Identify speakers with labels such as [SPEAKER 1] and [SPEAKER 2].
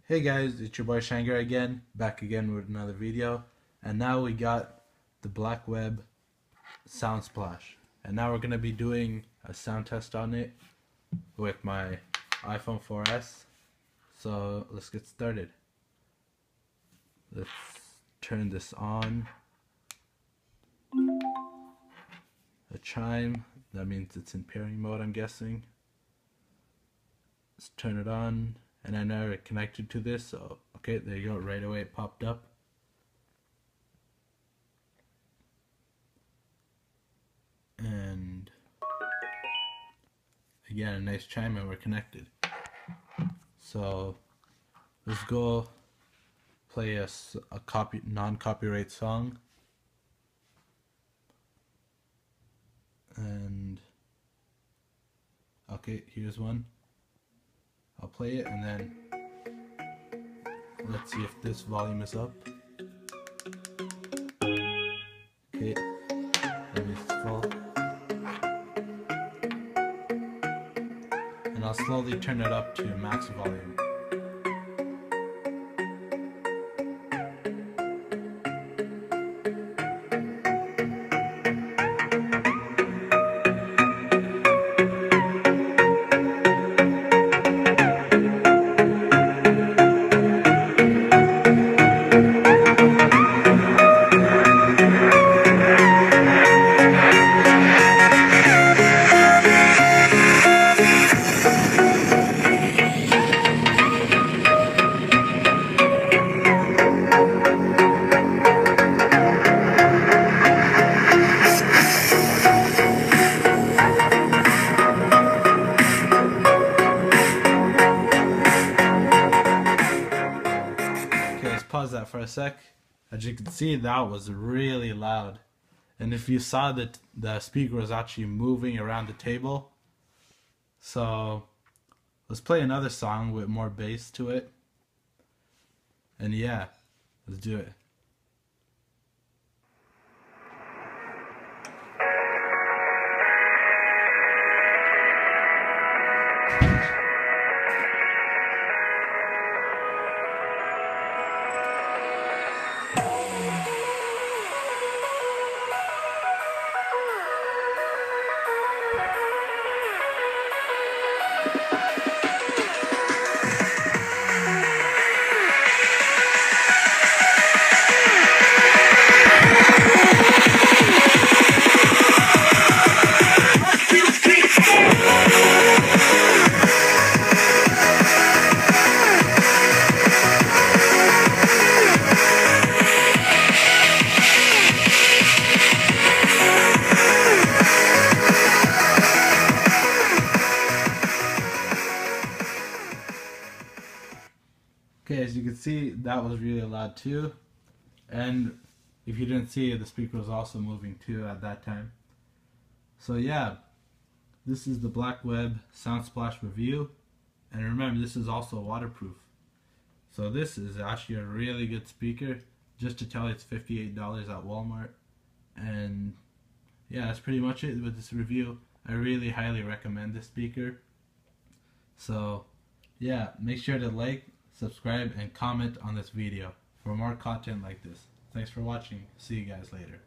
[SPEAKER 1] Hey guys, it's your boy Shanger again, back again with another video. And now we got the Blackweb Sound Splash. And now we're going to be doing a sound test on it with my iPhone 4S. So let's get started. Let's turn this on. A chime, that means it's in pairing mode, I'm guessing. Let's turn it on. And I know it connected to this, so okay, there you go, right away it popped up. And again, a nice chime, and we're connected. So let's go play a non-copyright song. And okay, here's one. I'll play it and then let's see if this volume is up. Okay, let me full. And I'll slowly turn it up to max volume. Pause that for a sec. As you can see, that was really loud, and if you saw that the speaker was actually moving around the table. So let's play another song with more bass to it, and yeah, let's do it. Okay, as you can see, that was really loud too, and if you didn't see it, the speaker was also moving too at that time. So yeah, this is the Blackweb Sound Splash review, and remember, this is also waterproof. So this is actually a really good speaker. Just to tell you, it's $58 at Walmart, and yeah, that's pretty much it with this review. I really highly recommend this speaker. So yeah, make sure to like, subscribe, and comment on this video for more content like this. Thanks for watching. See you guys later.